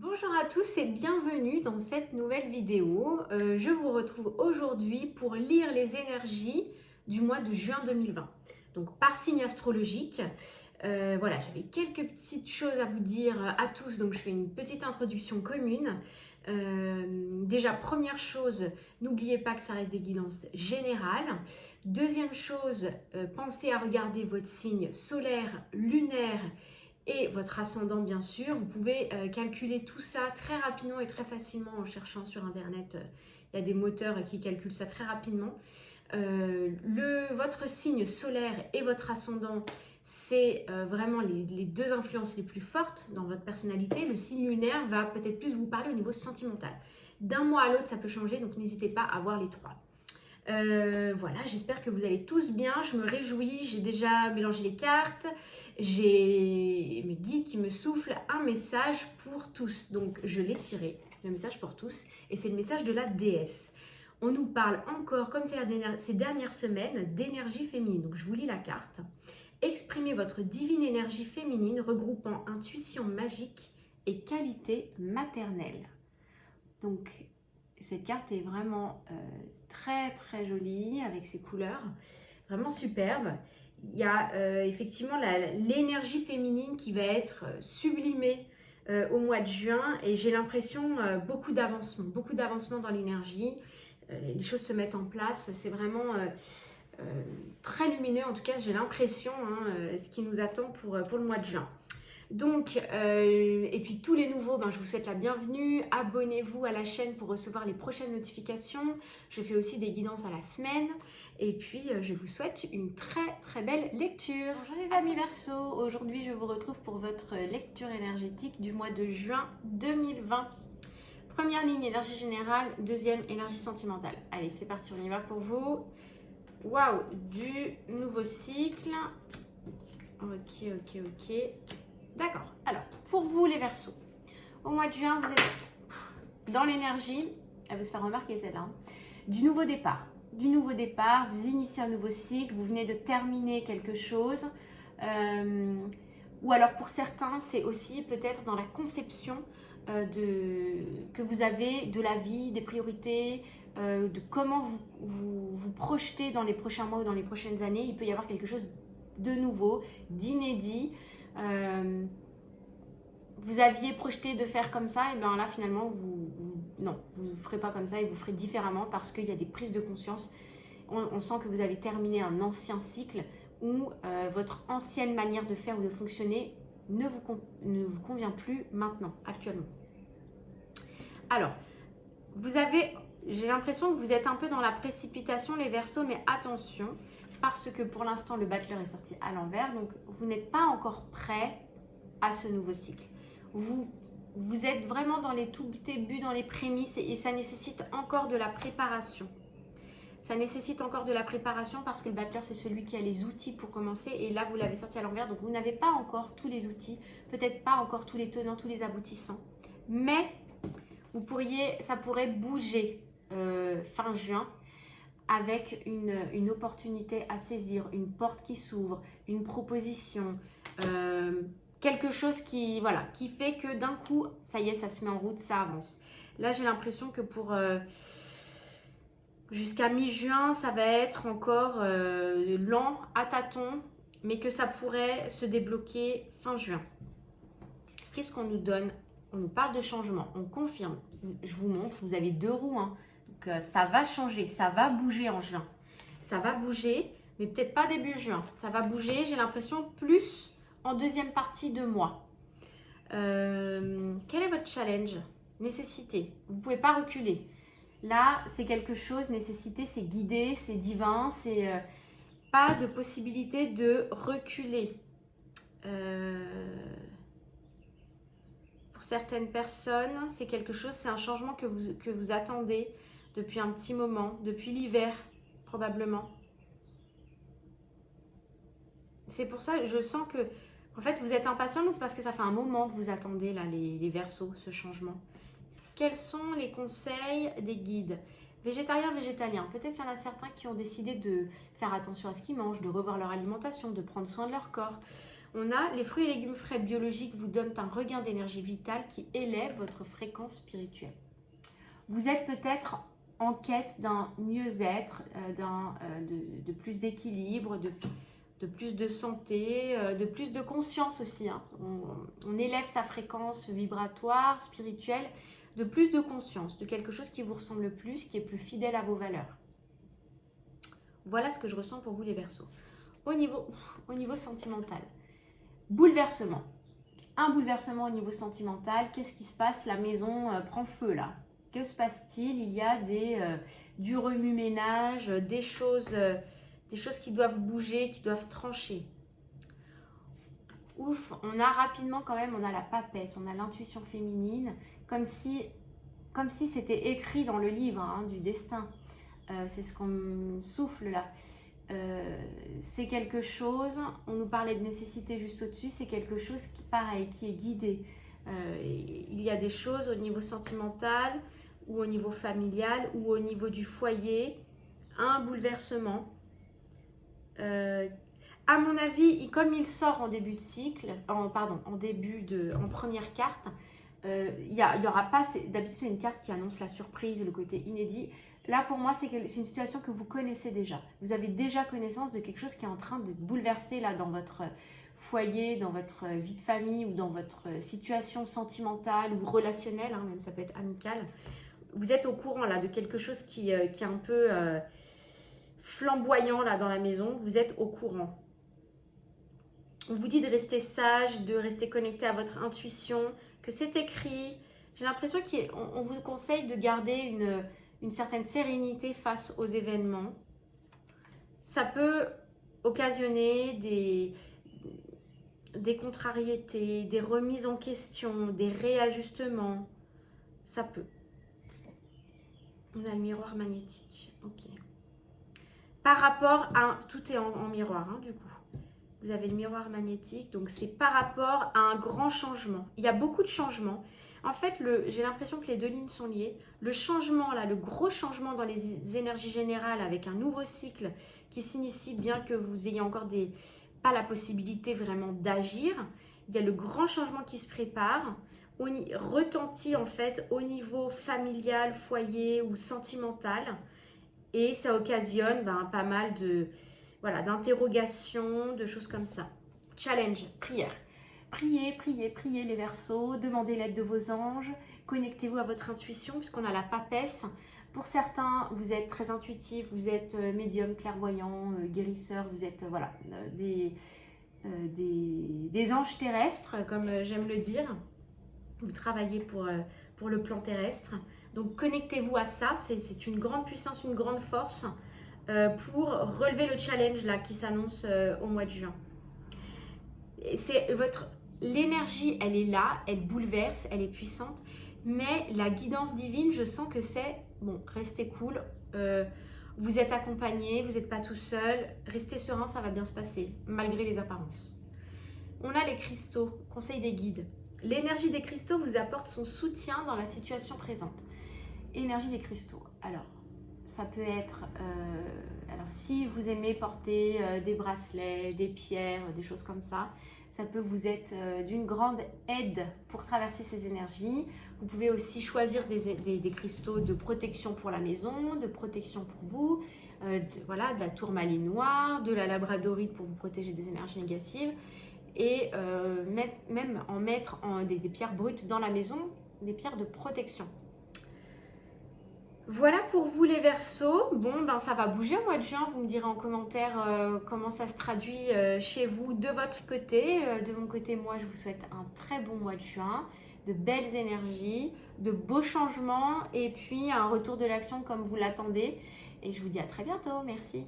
Bonjour à tous et bienvenue dans cette nouvelle vidéo. Je vous retrouve aujourd'hui pour lire les énergies du mois de juin 2020. Donc par signe astrologique. Voilà, j'avais quelques petites choses à vous dire à tous, donc je fais une petite introduction commune. Déjà, première chose, n'oubliez pas que ça reste des guidances générales. Deuxième chose, pensez à regarder votre signe solaire, lunaire et votre ascendant bien sûr. Vous pouvez calculer tout ça très rapidement et très facilement en cherchant sur internet. Il y a des moteurs qui calculent ça très rapidement. Votre signe solaire et votre ascendant, c'est vraiment les deux influences les plus fortes dans votre personnalité. Le signe lunaire va peut-être plus vous parler au niveau sentimental. D'un mois à l'autre, ça peut changer, donc n'hésitez pas à voir les trois. Voilà, j'espère que vous allez tous bien, je me réjouis, j'ai déjà mélangé les cartes, j'ai mes guides qui me soufflent un message pour tous, donc je l'ai tiré, le message pour tous, et c'est le message de la déesse. On nous parle encore, comme ces dernières semaines, d'énergie féminine, donc je vous lis la carte. Exprimez votre divine énergie féminine regroupant intuition magique et qualité maternelle. Donc cette carte est vraiment très très jolie avec ses couleurs, vraiment superbe. Il y a effectivement l'énergie féminine qui va être sublimée au mois de juin et j'ai l'impression beaucoup d'avancement dans l'énergie. Les choses se mettent en place, c'est vraiment très lumineux, en tout cas j'ai l'impression, ce qui nous attend pour le mois de juin. Donc, et puis tous les nouveaux, je vous souhaite la bienvenue. Abonnez-vous à la chaîne pour recevoir les prochaines notifications. Je fais aussi des guidances à la semaine. Et puis, je vous souhaite une très très belle lecture. Bonjour les amis Verseau. Aujourd'hui, je vous retrouve pour votre lecture énergétique du mois de juin 2020. Première ligne, énergie générale. Deuxième, énergie sentimentale. Allez, c'est parti, on y va pour vous. Waouh, du nouveau cycle. Ok. D'accord. Alors, pour vous les Verseaux, au mois de juin, vous êtes dans l'énergie, elle veut se faire remarquer celle-là, du nouveau départ. Du nouveau départ, vous initiez un nouveau cycle, vous venez de terminer quelque chose. Ou alors pour certains, c'est aussi peut-être dans la conception que vous avez de la vie, des priorités, de comment vous projetez dans les prochains mois ou dans les prochaines années. Il peut y avoir quelque chose de nouveau, d'inédit. Vous aviez projeté de faire comme ça, et bien là finalement non, vous ne ferez pas comme ça et vous ferez différemment parce qu'il y a des prises de conscience. On sent que vous avez terminé un ancien cycle où votre ancienne manière de faire ou de fonctionner ne vous convient plus maintenant, actuellement. Alors, j'ai l'impression que vous êtes un peu dans la précipitation les Verseaux, mais attention, parce que pour l'instant le battleur est sorti à l'envers, donc vous n'êtes pas encore prêt à ce nouveau cycle. Vous êtes vraiment dans les tout débuts, dans les prémices, et ça nécessite encore de la préparation. Ça nécessite encore de la préparation parce que le battleur, c'est celui qui a les outils pour commencer, et là vous l'avez sorti à l'envers, donc vous n'avez pas encore tous les outils, peut-être pas encore tous les tenants, tous les aboutissants, mais ça pourrait bouger fin juin, avec une opportunité à saisir, une porte qui s'ouvre, une proposition, quelque chose qui fait que d'un coup, ça y est, ça se met en route, ça avance. Là, j'ai l'impression que pour jusqu'à mi-juin, ça va être encore lent, à tâtons, mais que ça pourrait se débloquer fin juin. Qu'est-ce qu'on nous donne? On nous parle de changement, on confirme. Je vous montre, vous avez deux roues, donc ça va changer, ça va bouger en juin. Ça va bouger, mais peut-être pas début juin. Ça va bouger, j'ai l'impression, plus en deuxième partie de mois. Quel est votre challenge? Nécessité. Vous ne pouvez pas reculer. Là, c'est quelque chose, nécessité, c'est guidé, c'est divin, c'est pas de possibilité de reculer. Pour certaines personnes, c'est quelque chose, c'est un changement que vous attendez depuis un petit moment, depuis l'hiver probablement. C'est pour ça, je sens que en fait vous êtes impatient, mais c'est parce que ça fait un moment que vous attendez là les Verseaux, ce changement. Quels sont les conseils des guides? Végétarien, végétalien. Peut-être qu'il y en a certains qui ont décidé de faire attention à ce qu'ils mangent, de revoir leur alimentation, de prendre soin de leur corps. On a les fruits et légumes frais biologiques vous donnent un regain d'énergie vitale qui élève votre fréquence spirituelle. Vous êtes peut-être en quête d'un mieux-être, de plus d'équilibre, de plus de santé, de plus de conscience aussi. Hein. On élève sa fréquence vibratoire, spirituelle, de plus de conscience, de quelque chose qui vous ressemble plus, qui est plus fidèle à vos valeurs. Voilà ce que je ressens pour vous les Verseaux. Au niveau sentimental, bouleversement. Un bouleversement au niveau sentimental, qu'est-ce qui se passe? La maison prend feu là. Que se passe-t-il? Il y a du remue-ménage, des choses qui doivent bouger, qui doivent trancher. Ouf, on a rapidement quand même, on a la papesse, on a l'intuition féminine, comme si c'était écrit dans le livre hein, du destin. C'est ce qu'on souffle là. C'est quelque chose, on nous parlait de nécessité juste au-dessus, c'est quelque chose qui, pareil, qui est guidé. Il y a des choses au niveau sentimental ou au niveau familial ou au niveau du foyer, un bouleversement. À mon avis, comme il sort en début de cycle, en première carte, il y aura pas, d'habitude c'est une carte qui annonce la surprise, le côté inédit. Là, pour moi, c'est une situation que vous connaissez déjà. Vous avez déjà connaissance de quelque chose qui est en train d'être bouleversé là dans votre foyer, dans votre vie de famille ou dans votre situation sentimentale ou relationnelle, hein, même ça peut être amical. Vous êtes au courant là de quelque chose qui est un peu flamboyant là dans la maison. Vous êtes au courant. On vous dit de rester sage, de rester connecté à votre intuition, que c'est écrit. J'ai l'impression qu'on vous conseille de garder une certaine sérénité face aux événements. Ça peut occasionner des contrariétés, des remises en question, des réajustements. Ça peut. On a le miroir magnétique. Ok. Par rapport à... Tout est en miroir, hein, du coup. Vous avez le miroir magnétique. Donc, c'est par rapport à un grand changement. Il y a beaucoup de changements. En fait, j'ai l'impression que les deux lignes sont liées. Le changement, là, le gros changement dans les énergies générales avec un nouveau cycle qui s'initie, bien que vous ayez encore pas la possibilité vraiment d'agir. Il y a le grand changement qui se prépare, retentit en fait au niveau familial, foyer ou sentimental. Et ça occasionne pas mal d'interrogations, de choses comme ça. Challenge, prière. Priez, priez, priez les Verseaux, demandez l'aide de vos anges, connectez-vous à votre intuition puisqu'on a la papesse. Pour certains, vous êtes très intuitif, vous êtes médium, clairvoyant, guérisseur, vous êtes des anges terrestres, comme j'aime le dire. Vous travaillez pour le plan terrestre. Donc connectez-vous à ça, c'est une grande puissance, une grande force pour relever le challenge là qui s'annonce au mois de juin. L'énergie, elle est là, elle bouleverse, elle est puissante, mais la guidance divine, je sens que c'est, bon, restez cool, vous êtes accompagné, vous n'êtes pas tout seul, restez serein, ça va bien se passer, malgré les apparences. On a les cristaux, conseil des guides. L'énergie des cristaux vous apporte son soutien dans la situation présente. Énergie des cristaux, alors, ça peut être, alors si vous aimez porter des bracelets, des pierres, des choses comme ça peut vous être d'une grande aide pour traverser ces énergies. Vous pouvez aussi choisir des cristaux de protection pour la maison, de protection pour vous, de la tourmaline noire, de la labradorite pour vous protéger des énergies négatives et même mettre des pierres brutes dans la maison, des pierres de protection. Voilà pour vous les Verseaux. Bon, ça va bouger au mois de juin. Vous me direz en commentaire comment ça se traduit chez vous de votre côté. De mon côté, moi, je vous souhaite un très bon mois de juin, de belles énergies, de beaux changements et puis un retour de l'action comme vous l'attendez. Et je vous dis à très bientôt. Merci.